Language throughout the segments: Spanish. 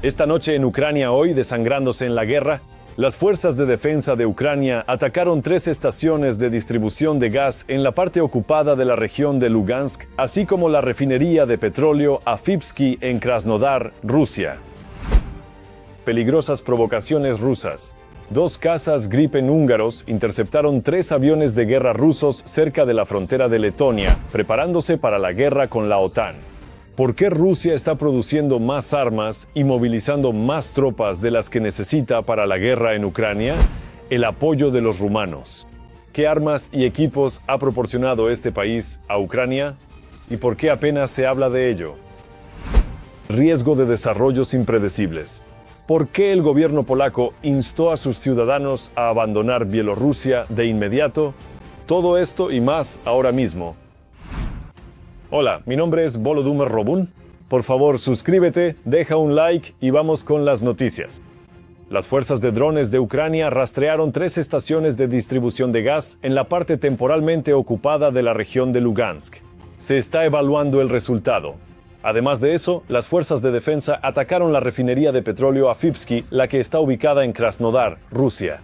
Esta noche en Ucrania, hoy desangrándose en la guerra, las fuerzas de defensa de Ucrania atacaron 3 estaciones de distribución de gas en la parte ocupada de la región de Lugansk, así como la refinería de petróleo Afipsky en Krasnodar, Rusia. Peligrosas provocaciones rusas. 2 cazas Gripen húngaros interceptaron 3 aviones de guerra rusos cerca de la frontera de Letonia, preparándose para la guerra con la OTAN. ¿Por qué Rusia está produciendo más armas y movilizando más tropas de las que necesita para la guerra en Ucrania? El apoyo de los rumanos. ¿Qué armas y equipos ha proporcionado este país a Ucrania? ¿Y por qué apenas se habla de ello? Riesgo de desarrollos impredecibles. ¿Por qué el gobierno polaco instó a sus ciudadanos a abandonar Bielorrusia de inmediato? Todo esto y más ahora mismo. Hola, mi nombre es Volodymyr Robun. Por favor, suscríbete, deja un like y vamos con las noticias. Las fuerzas de drones de Ucrania rastrearon 3 estaciones de distribución de gas en la parte temporalmente ocupada de la región de Lugansk. Se está evaluando el resultado. Además de eso, las fuerzas de defensa atacaron la refinería de petróleo Afipsky, la que está ubicada en Krasnodar, Rusia.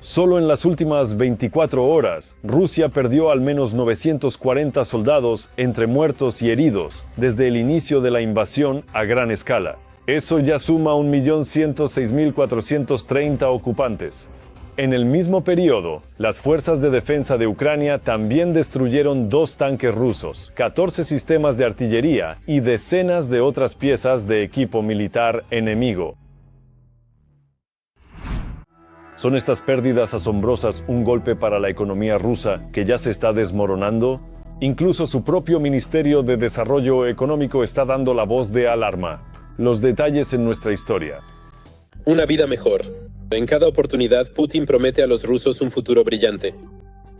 Solo en las últimas 24 horas, Rusia perdió al menos 940 soldados entre muertos y heridos desde el inicio de la invasión a gran escala. Eso ya suma 1.106.430 ocupantes. En el mismo periodo, las fuerzas de defensa de Ucrania también destruyeron 2 tanques rusos, 14 sistemas de artillería y decenas de otras piezas de equipo militar enemigo. ¿Son estas pérdidas asombrosas un golpe para la economía rusa que ya se está desmoronando? Incluso su propio Ministerio de Desarrollo Económico está dando la voz de alarma. Los detalles en nuestra historia. Una vida mejor. En cada oportunidad, Putin promete a los rusos un futuro brillante.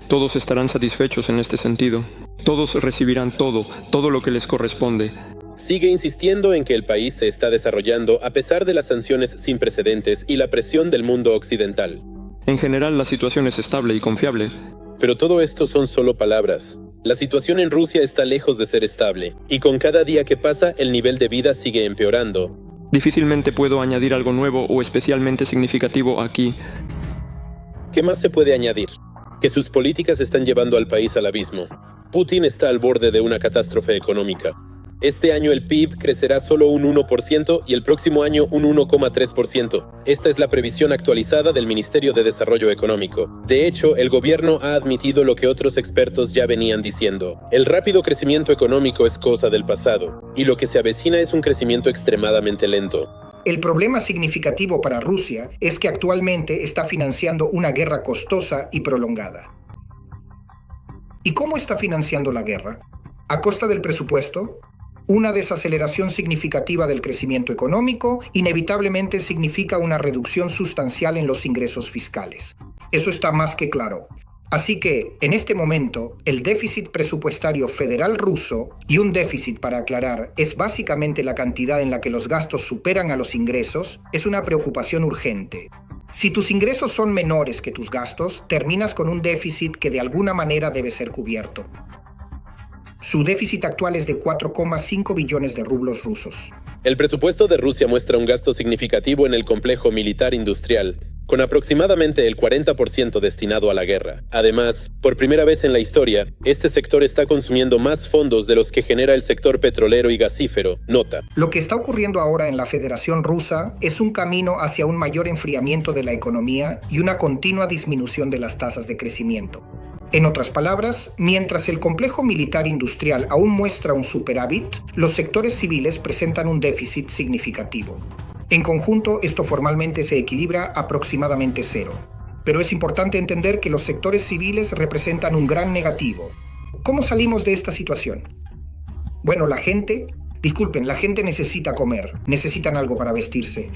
Todos estarán satisfechos en este sentido. Todos recibirán todo lo que les corresponde. Sigue insistiendo en que el país se está desarrollando a pesar de las sanciones sin precedentes y la presión del mundo occidental. En general, la situación es estable y confiable. Pero todo esto son solo palabras. La situación en Rusia está lejos de ser estable, y con cada día que pasa, el nivel de vida sigue empeorando. Difícilmente puedo añadir algo nuevo o especialmente significativo aquí. ¿Qué más se puede añadir? Que sus políticas están llevando al país al abismo. Putin está al borde de una catástrofe económica. Este año el PIB crecerá solo un 1% y el próximo año un 1,3%. Esta es la previsión actualizada del Ministerio de Desarrollo Económico. De hecho, el gobierno ha admitido lo que otros expertos ya venían diciendo. El rápido crecimiento económico es cosa del pasado, y lo que se avecina es un crecimiento extremadamente lento. El problema significativo para Rusia es que actualmente está financiando una guerra costosa y prolongada. ¿Y cómo está financiando la guerra? ¿A costa del presupuesto? Una desaceleración significativa del crecimiento económico inevitablemente significa una reducción sustancial en los ingresos fiscales. Eso está más que claro. Así que, en este momento, el déficit presupuestario federal ruso, y un déficit, para aclarar, es básicamente la cantidad en la que los gastos superan a los ingresos, es una preocupación urgente. Si tus ingresos son menores que tus gastos, terminas con un déficit que de alguna manera debe ser cubierto. Su déficit actual es de 4,5 billones de rublos rusos. El presupuesto de Rusia muestra un gasto significativo en el complejo militar industrial, con aproximadamente el 40% destinado a la guerra. Además, por primera vez en la historia, este sector está consumiendo más fondos de los que genera el sector petrolero y gasífero, nota. Lo que está ocurriendo ahora en la Federación Rusa es un camino hacia un mayor enfriamiento de la economía y una continua disminución de las tasas de crecimiento. En otras palabras, mientras el complejo militar industrial aún muestra un superávit, los sectores civiles presentan un déficit significativo. En conjunto, esto formalmente se equilibra aproximadamente 0. Pero es importante entender que los sectores civiles representan un gran negativo. ¿Cómo salimos de esta situación? Bueno, la gente necesita comer, necesitan algo para vestirse.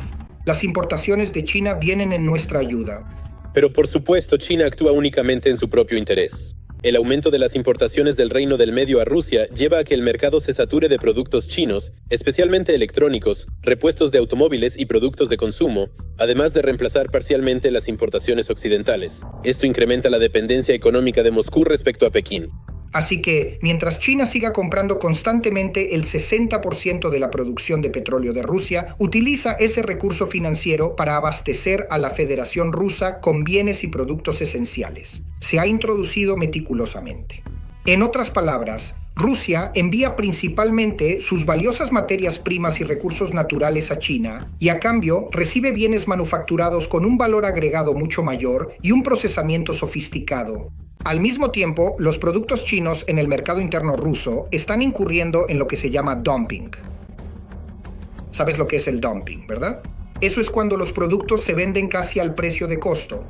Las importaciones de China vienen en nuestra ayuda. Pero por supuesto, China actúa únicamente en su propio interés. El aumento de las importaciones del Reino del Medio a Rusia lleva a que el mercado se sature de productos chinos, especialmente electrónicos, repuestos de automóviles y productos de consumo, además de reemplazar parcialmente las importaciones occidentales. Esto incrementa la dependencia económica de Moscú respecto a Pekín. Así que, mientras China siga comprando constantemente el 60% de la producción de petróleo de Rusia, utiliza ese recurso financiero para abastecer a la Federación Rusa con bienes y productos esenciales. Se ha introducido meticulosamente. En otras palabras, Rusia envía principalmente sus valiosas materias primas y recursos naturales a China y a cambio recibe bienes manufacturados con un valor agregado mucho mayor y un procesamiento sofisticado. Al mismo tiempo, los productos chinos en el mercado interno ruso están incurriendo en lo que se llama dumping. ¿Sabes lo que es el dumping, verdad? Eso es cuando los productos se venden casi al precio de costo.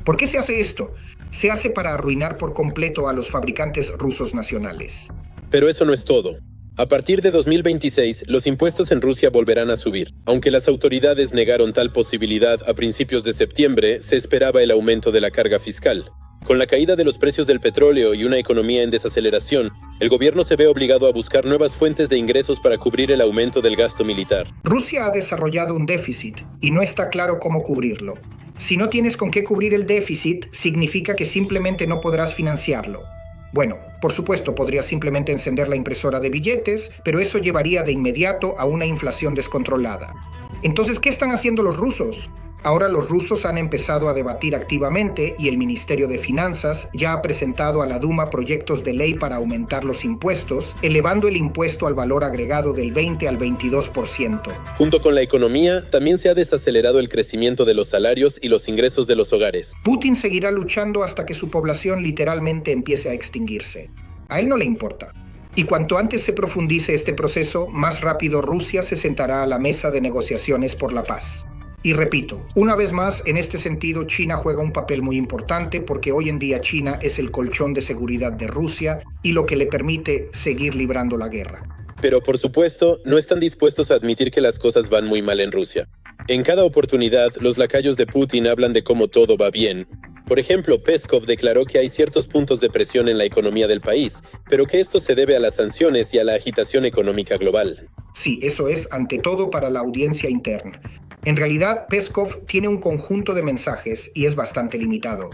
¿Por qué se hace esto? Se hace para arruinar por completo a los fabricantes rusos nacionales. Pero eso no es todo. A partir de 2026, los impuestos en Rusia volverán a subir. Aunque las autoridades negaron tal posibilidad a principios de septiembre, se esperaba el aumento de la carga fiscal. Con la caída de los precios del petróleo y una economía en desaceleración, el gobierno se ve obligado a buscar nuevas fuentes de ingresos para cubrir el aumento del gasto militar. Rusia ha desarrollado un déficit y no está claro cómo cubrirlo. Si no tienes con qué cubrir el déficit, significa que simplemente no podrás financiarlo. Bueno, por supuesto, podrías simplemente encender la impresora de billetes, pero eso llevaría de inmediato a una inflación descontrolada. Entonces, ¿qué están haciendo los rusos? Ahora los rusos han empezado a debatir activamente y el Ministerio de Finanzas ya ha presentado a la Duma proyectos de ley para aumentar los impuestos, elevando el impuesto al valor agregado del 20 al 22%. Junto con la economía, también se ha desacelerado el crecimiento de los salarios y los ingresos de los hogares. Putin seguirá luchando hasta que su población literalmente empiece a extinguirse. A él no le importa. Y cuanto antes se profundice este proceso, más rápido Rusia se sentará a la mesa de negociaciones por la paz. Y repito, una vez más, en este sentido, China juega un papel muy importante porque hoy en día China es el colchón de seguridad de Rusia y lo que le permite seguir librando la guerra. Pero por supuesto, no están dispuestos a admitir que las cosas van muy mal en Rusia. En cada oportunidad, los lacayos de Putin hablan de cómo todo va bien. Por ejemplo, Peskov declaró que hay ciertos puntos de presión en la economía del país, pero que esto se debe a las sanciones y a la agitación económica global. Sí, eso es ante todo para la audiencia interna. En realidad, Peskov tiene un conjunto de mensajes y es bastante limitado.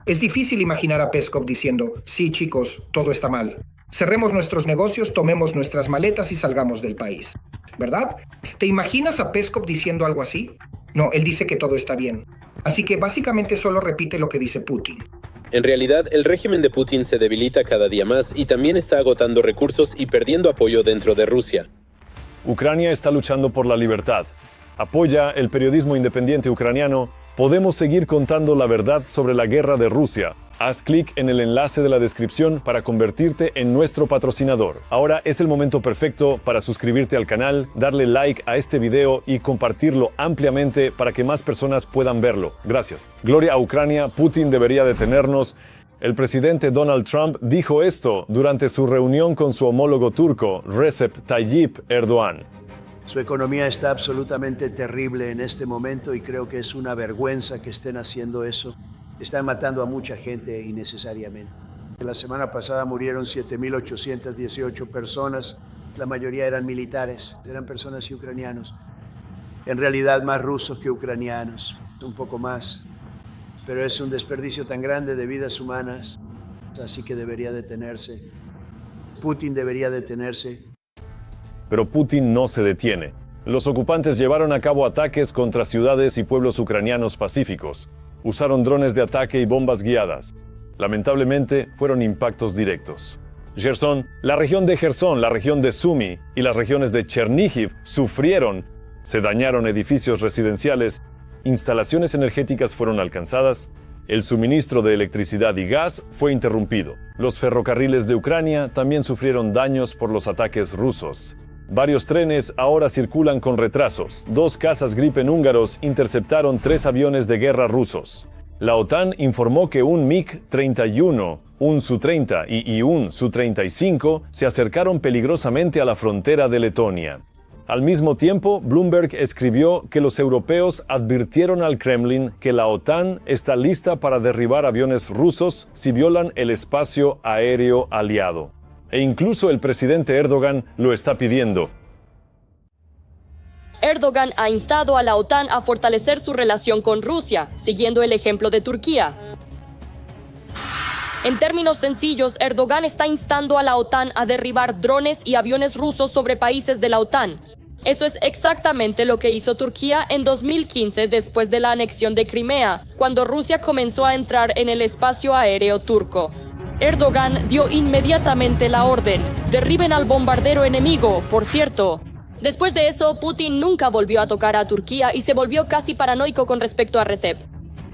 Es difícil imaginar a Peskov diciendo, sí chicos, todo está mal. Cerremos nuestros negocios, tomemos nuestras maletas y salgamos del país. ¿Verdad? ¿Te imaginas a Peskov diciendo algo así? No, él dice que todo está bien. Así que básicamente solo repite lo que dice Putin. En realidad, el régimen de Putin se debilita cada día más y también está agotando recursos y perdiendo apoyo dentro de Rusia. Ucrania está luchando por la libertad. Apoya el periodismo independiente ucraniano. Podemos seguir contando la verdad sobre la guerra de Rusia. Haz clic en el enlace de la descripción para convertirte en nuestro patrocinador. Ahora es el momento perfecto para suscribirte al canal, darle like a este video y compartirlo ampliamente para que más personas puedan verlo. Gracias. Gloria a Ucrania, Putin debería detenernos. El presidente Donald Trump dijo esto durante su reunión con su homólogo turco, Recep Tayyip Erdoğan. Su economía está absolutamente terrible en este momento y creo que es una vergüenza que estén haciendo eso. Están matando a mucha gente innecesariamente. La semana pasada murieron 7.818 personas. La mayoría eran militares, eran personas y ucranianos. En realidad más rusos que ucranianos, un poco más. Pero es un desperdicio tan grande de vidas humanas, así que debería detenerse. Putin debería detenerse. Pero Putin no se detiene. Los ocupantes llevaron a cabo ataques contra ciudades y pueblos ucranianos pacíficos. Usaron drones de ataque y bombas guiadas. Lamentablemente, fueron impactos directos. Gerson, la región de Sumy y las regiones de Chernihiv sufrieron. Se dañaron edificios residenciales, instalaciones energéticas fueron alcanzadas, el suministro de electricidad y gas fue interrumpido. Los ferrocarriles de Ucrania también sufrieron daños por los ataques rusos. Varios trenes ahora circulan con retrasos. 2 cazas Gripen húngaros interceptaron 3 aviones de guerra rusos. La OTAN informó que un MiG-31, un Su-30 y un Su-35 se acercaron peligrosamente a la frontera de Letonia. Al mismo tiempo, Bloomberg escribió que los europeos advirtieron al Kremlin que la OTAN está lista para derribar aviones rusos si violan el espacio aéreo aliado. E incluso el presidente Erdogan lo está pidiendo. Erdogan ha instado a la OTAN a fortalecer su relación con Rusia, siguiendo el ejemplo de Turquía. En términos sencillos, Erdogan está instando a la OTAN a derribar drones y aviones rusos sobre países de la OTAN. Eso es exactamente lo que hizo Turquía en 2015 después de la anexión de Crimea, cuando Rusia comenzó a entrar en el espacio aéreo turco. Erdogan dio inmediatamente la orden: derriben al bombardero enemigo, por cierto. Después de eso, Putin nunca volvió a tocar a Turquía y se volvió casi paranoico con respecto a Recep.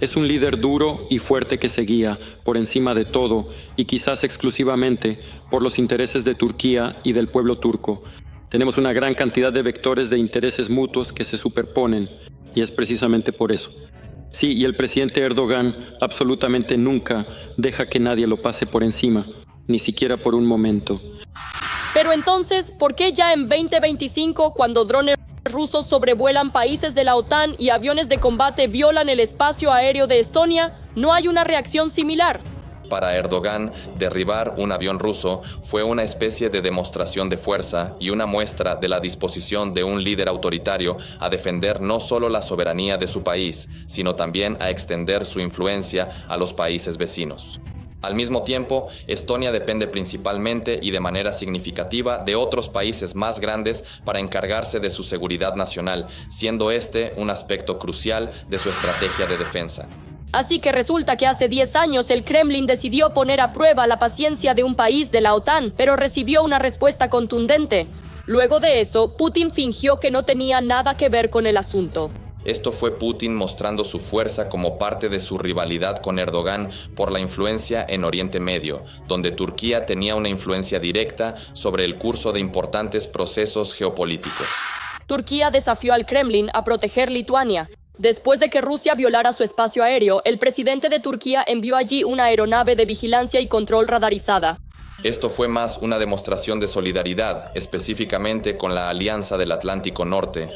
Es un líder duro y fuerte que se guía, por encima de todo, y quizás exclusivamente, por los intereses de Turquía y del pueblo turco. Tenemos una gran cantidad de vectores de intereses mutuos que se superponen, y es precisamente por eso. Sí, y el presidente Erdogan absolutamente nunca deja que nadie lo pase por encima, ni siquiera por un momento. Pero entonces, ¿por qué ya en 2025, cuando drones rusos sobrevuelan países de la OTAN y aviones de combate violan el espacio aéreo de Estonia, no hay una reacción similar? Para Erdogan, derribar un avión ruso fue una especie de demostración de fuerza y una muestra de la disposición de un líder autoritario a defender no solo la soberanía de su país, sino también a extender su influencia a los países vecinos. Al mismo tiempo, Estonia depende principalmente y de manera significativa de otros países más grandes para encargarse de su seguridad nacional, siendo este un aspecto crucial de su estrategia de defensa. Así que resulta que hace 10 años el Kremlin decidió poner a prueba la paciencia de un país de la OTAN, pero recibió una respuesta contundente. Luego de eso, Putin fingió que no tenía nada que ver con el asunto. Esto fue Putin mostrando su fuerza como parte de su rivalidad con Erdogan por la influencia en Oriente Medio, donde Turquía tenía una influencia directa sobre el curso de importantes procesos geopolíticos. Turquía desafió al Kremlin a proteger Lituania. Después de que Rusia violara su espacio aéreo, el presidente de Turquía envió allí una aeronave de vigilancia y control radarizada. Esto fue más una demostración de solidaridad, específicamente con la Alianza del Atlántico Norte.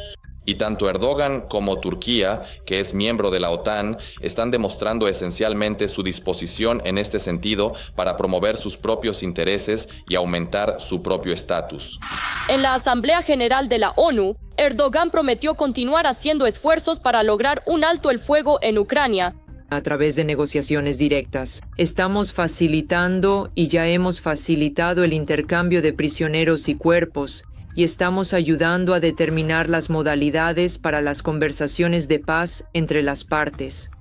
Y tanto Erdogan como Turquía, que es miembro de la OTAN, están demostrando esencialmente su disposición en este sentido para promover sus propios intereses y aumentar su propio estatus. En la Asamblea General de la ONU, Erdogan prometió continuar haciendo esfuerzos para lograr un alto el fuego en Ucrania. A través de negociaciones directas, estamos facilitando y ya hemos facilitado el intercambio de prisioneros y cuerpos, y estamos ayudando a determinar las modalidades para las conversaciones de paz entre las partes.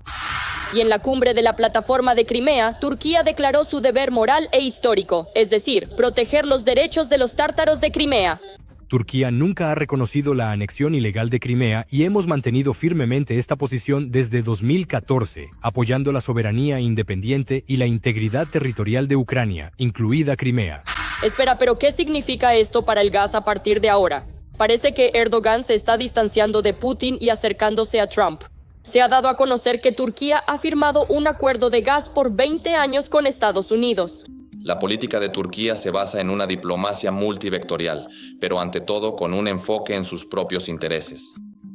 Y en la cumbre de la plataforma de Crimea, Turquía declaró su deber moral e histórico, es decir, proteger los derechos de los tártaros de Crimea. Turquía nunca ha reconocido la anexión ilegal de Crimea y hemos mantenido firmemente esta posición desde 2014, apoyando la soberanía independiente y la integridad territorial de Ucrania, incluida Crimea. Espera, ¿pero qué significa esto para el gas a partir de ahora? Parece que Erdogan se está distanciando de Putin y acercándose a Trump. Se ha dado a conocer que Turquía ha firmado un acuerdo de gas por 20 años con Estados Unidos. La política de Turquía se basa en una diplomacia multivectorial, pero ante todo con un enfoque en sus propios intereses.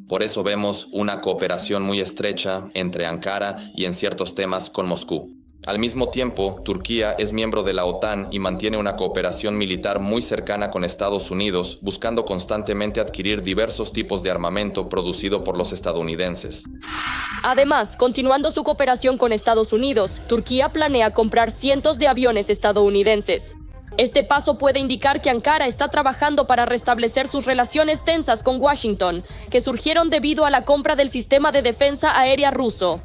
Por eso vemos una cooperación muy estrecha entre Ankara y en ciertos temas con Moscú. Al mismo tiempo, Turquía es miembro de la OTAN y mantiene una cooperación militar muy cercana con Estados Unidos, buscando constantemente adquirir diversos tipos de armamento producido por los estadounidenses. Además, continuando su cooperación con Estados Unidos, Turquía planea comprar cientos de aviones estadounidenses. Este paso puede indicar que Ankara está trabajando para restablecer sus relaciones tensas con Washington, que surgieron debido a la compra del sistema de defensa aérea ruso.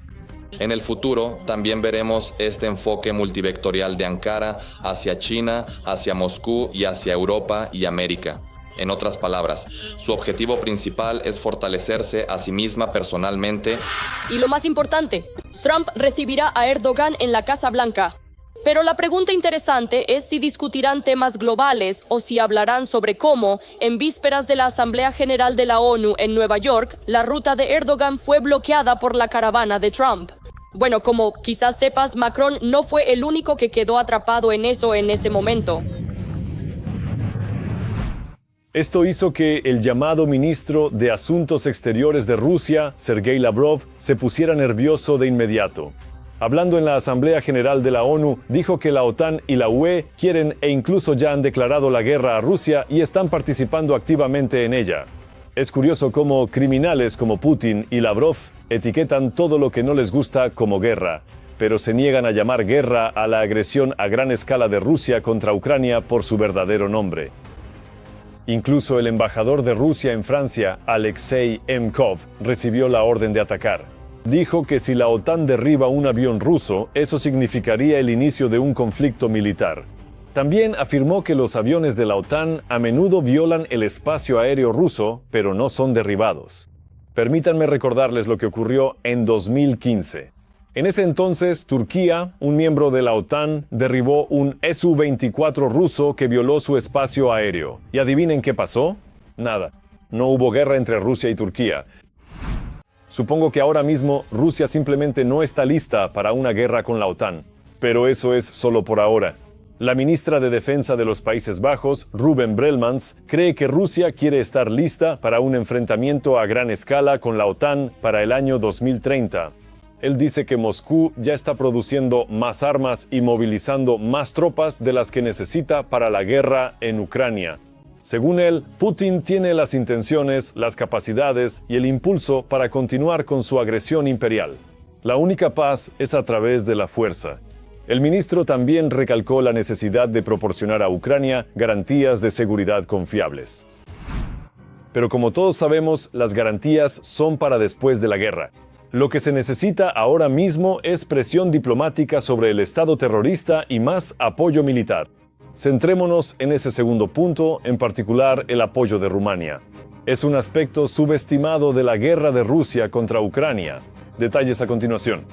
En el futuro, también veremos este enfoque multivectorial de Ankara hacia China, hacia Moscú y hacia Europa y América. En otras palabras, su objetivo principal es fortalecerse a sí misma personalmente. Y lo más importante, Trump recibirá a Erdogan en la Casa Blanca. Pero la pregunta interesante es si discutirán temas globales o si hablarán sobre cómo, en vísperas de la Asamblea General de la ONU en Nueva York, la ruta de Erdogan fue bloqueada por la caravana de Trump. Bueno, como quizás sepas, Macron no fue el único que quedó atrapado en eso en ese momento. Esto hizo que el llamado ministro de Asuntos Exteriores de Rusia, Sergei Lavrov, se pusiera nervioso de inmediato. Hablando en la Asamblea General de la ONU, dijo que la OTAN y la UE quieren e incluso ya han declarado la guerra a Rusia y están participando activamente en ella. Es curioso cómo criminales como Putin y Lavrov etiquetan todo lo que no les gusta como guerra. pero se niegan a llamar guerra a la agresión a gran escala de Rusia contra Ucrania por su verdadero nombre. Incluso el embajador de Rusia en Francia, Alexei Mkov, recibió la orden de atacar. Dijo que si la OTAN derriba un avión ruso, eso significaría el inicio de un conflicto militar. También afirmó que los aviones de la OTAN a menudo violan el espacio aéreo ruso, pero no son derribados. Permítanme recordarles lo que ocurrió en 2015. En ese entonces, Turquía, un miembro de la OTAN, derribó un Su-24 ruso que violó su espacio aéreo. ¿Y adivinen qué pasó? Nada. No hubo guerra entre Rusia y Turquía. Supongo que ahora mismo Rusia simplemente no está lista para una guerra con la OTAN. Pero eso es solo por ahora. La ministra de Defensa de los Países Bajos, Ruben Brekelmans, cree que Rusia quiere estar lista para un enfrentamiento a gran escala con la OTAN para el año 2030. Él dice que Moscú ya está produciendo más armas y movilizando más tropas de las que necesita para la guerra en Ucrania. Según él, Putin tiene las intenciones, las capacidades y el impulso para continuar con su agresión imperial. La única paz es a través de la fuerza. El ministro también recalcó la necesidad de proporcionar a Ucrania garantías de seguridad confiables. Pero como todos sabemos, las garantías son para después de la guerra. Lo que se necesita ahora mismo es presión diplomática sobre el Estado terrorista y más apoyo militar. Centrémonos en ese segundo punto, en particular el apoyo de Rumania. Es un aspecto subestimado de la guerra de Rusia contra Ucrania. Detalles a continuación.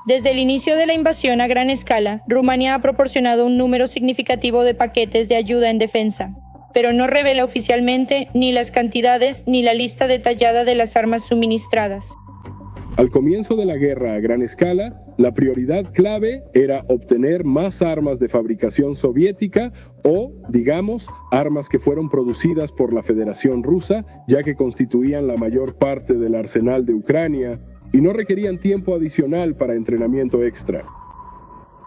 Desde el inicio de la invasión a gran escala, Rumania ha proporcionado un número significativo de paquetes de ayuda en defensa, pero no revela oficialmente ni las cantidades ni la lista detallada de las armas suministradas. Al comienzo de la guerra a gran escala, la prioridad clave era obtener más armas de fabricación soviética o, digamos, armas que fueron producidas por la Federación Rusa, ya que constituían la mayor parte del arsenal de Ucrania y no requerían tiempo adicional para entrenamiento extra.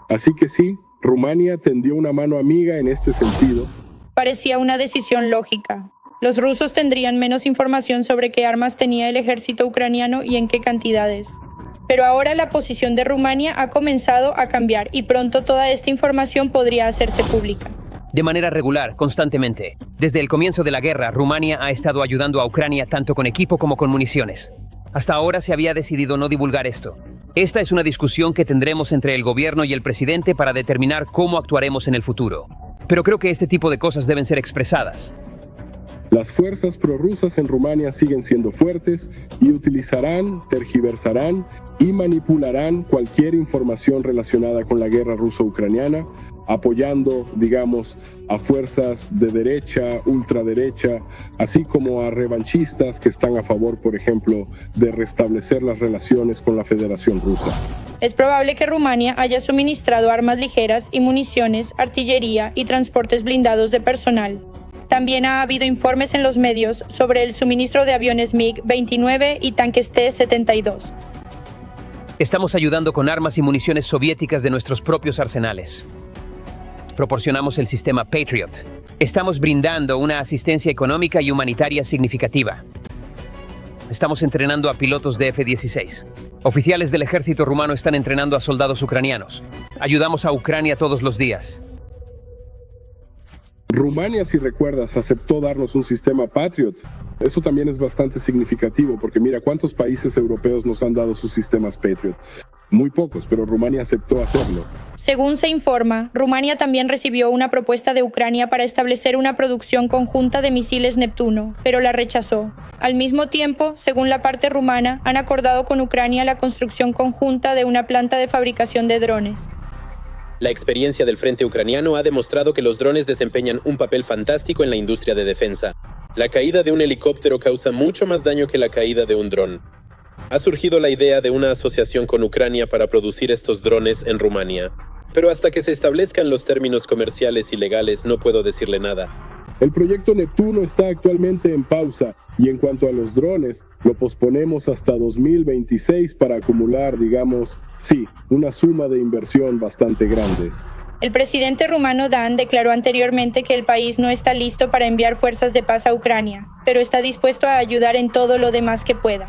Así que sí, Rumania tendió una mano amiga en este sentido. Parecía una decisión lógica. Los rusos tendrían menos información sobre qué armas tenía el ejército ucraniano y en qué cantidades. Pero ahora la posición de Rumania ha comenzado a cambiar y pronto toda esta información podría hacerse pública. De manera regular, constantemente. Desde el comienzo de la guerra, Rumania ha estado ayudando a Ucrania tanto con equipo como con municiones. Hasta ahora se había decidido no divulgar esto. Esta es una discusión que tendremos entre el gobierno y el presidente para determinar cómo actuaremos en el futuro. Pero creo que este tipo de cosas deben ser expresadas. Las fuerzas prorrusas en Rumania siguen siendo fuertes y utilizarán, tergiversarán y manipularán cualquier información relacionada con la guerra ruso-ucraniana, apoyando, digamos, a fuerzas de derecha, ultraderecha, así como a revanchistas que están a favor, por ejemplo, de restablecer las relaciones con la Federación Rusa. Es probable que Rumania haya suministrado armas ligeras y municiones, artillería y transportes blindados de personal. También ha habido informes en los medios sobre el suministro de aviones MiG-29 y tanques T-72. Estamos ayudando con armas y municiones soviéticas de nuestros propios arsenales. Proporcionamos el sistema Patriot. Estamos brindando una asistencia económica y humanitaria significativa. Estamos entrenando a pilotos de F-16. Oficiales del ejército rumano están entrenando a soldados ucranianos. Ayudamos a Ucrania todos los días. Rumania, si recuerdas, aceptó darnos un sistema Patriot. Eso también es bastante significativo, porque mira cuántos países europeos nos han dado sus sistemas Patriot. Muy pocos, pero Rumania aceptó hacerlo. Según se informa, Rumania también recibió una propuesta de Ucrania para establecer una producción conjunta de misiles Neptuno, pero la rechazó. Al mismo tiempo, según la parte rumana, han acordado con Ucrania la construcción conjunta de una planta de fabricación de drones. La experiencia del frente ucraniano ha demostrado que los drones desempeñan un papel fantástico en la industria de defensa. La caída de un helicóptero causa mucho más daño que la caída de un dron. Ha surgido la idea de una asociación con Ucrania para producir estos drones en Rumania. Pero hasta que se establezcan los términos comerciales y legales no puedo decirle nada. El proyecto Neptuno está actualmente en pausa y en cuanto a los drones, lo posponemos hasta 2026 para acumular, digamos, una suma de inversión bastante grande. El presidente rumano Dan declaró anteriormente que el país no está listo para enviar fuerzas de paz a Ucrania, pero está dispuesto a ayudar en todo lo demás que pueda.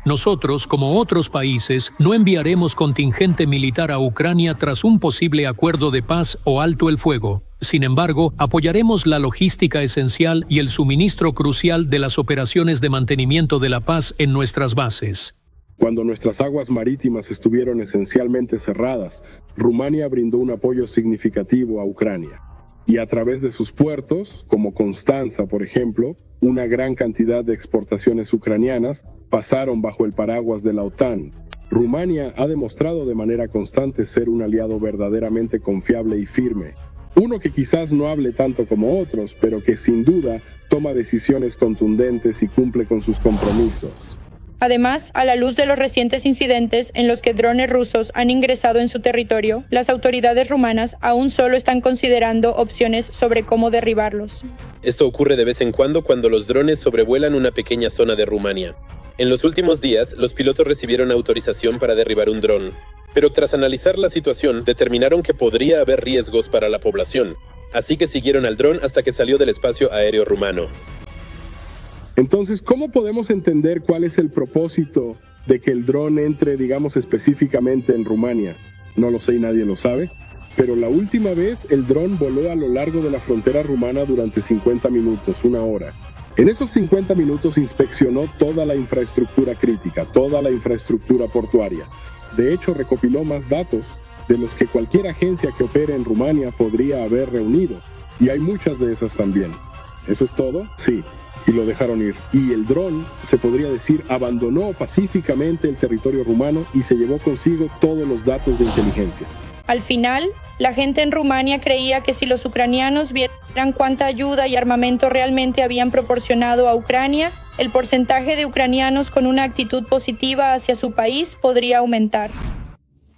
Nosotros, como otros países, no enviaremos contingente militar a Ucrania tras un posible acuerdo de paz o alto el fuego. Sin embargo, apoyaremos la logística esencial y el suministro crucial de las operaciones de mantenimiento de la paz en nuestras bases. Cuando nuestras aguas marítimas estuvieron esencialmente cerradas, Rumania brindó un apoyo significativo a Ucrania. Y a través de sus puertos, como Constanza, por ejemplo, una gran cantidad de exportaciones ucranianas pasaron bajo el paraguas de la OTAN. Rumania ha demostrado de manera constante ser un aliado verdaderamente confiable y firme. Uno que quizás no hable tanto como otros, pero que sin duda toma decisiones contundentes y cumple con sus compromisos. Además, a la luz de los recientes incidentes en los que drones rusos han ingresado en su territorio, las autoridades rumanas aún solo están considerando opciones sobre cómo derribarlos. Esto ocurre de vez en cuando los drones sobrevuelan una pequeña zona de Rumania. En los últimos días, los pilotos recibieron autorización para derribar un dron, pero tras analizar la situación, determinaron que podría haber riesgos para la población, así que siguieron al dron hasta que salió del espacio aéreo rumano. Entonces, ¿cómo podemos entender cuál es el propósito de que el dron entre, digamos, específicamente en Rumania? No lo sé y nadie lo sabe, pero la última vez el dron voló a lo largo de la frontera rumana durante 50 minutos, una hora. En esos 50 minutos inspeccionó toda la infraestructura crítica, toda la infraestructura portuaria. De hecho, recopiló más datos de los que cualquier agencia que opere en Rumania podría haber reunido, y hay muchas de esas también. ¿Eso es todo? Sí. Y lo dejaron ir. Y el dron, se podría decir, abandonó pacíficamente el territorio rumano y se llevó consigo todos los datos de inteligencia. Al final, la gente en Rumania creía que si los ucranianos vieran cuánta ayuda y armamento realmente habían proporcionado a Ucrania, el porcentaje de ucranianos con una actitud positiva hacia su país podría aumentar.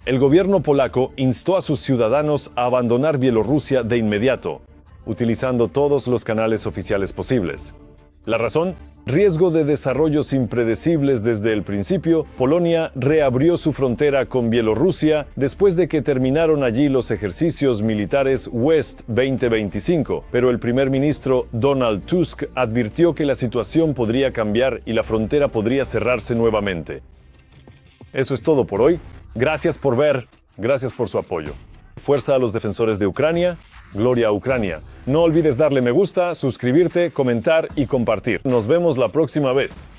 El gobierno polaco instó a sus ciudadanos a abandonar Bielorrusia de inmediato, utilizando todos los canales oficiales posibles. La razón: riesgo de desarrollos impredecibles desde el principio. Polonia reabrió su frontera con Bielorrusia después de que terminaron allí los ejercicios militares West 2025, pero el primer ministro Donald Tusk advirtió que la situación podría cambiar y la frontera podría cerrarse nuevamente. Eso es todo por hoy. Gracias por ver, gracias por su apoyo. Fuerza a los defensores de Ucrania, gloria a Ucrania. No olvides darle me gusta, suscribirte, comentar y compartir. Nos vemos la próxima vez.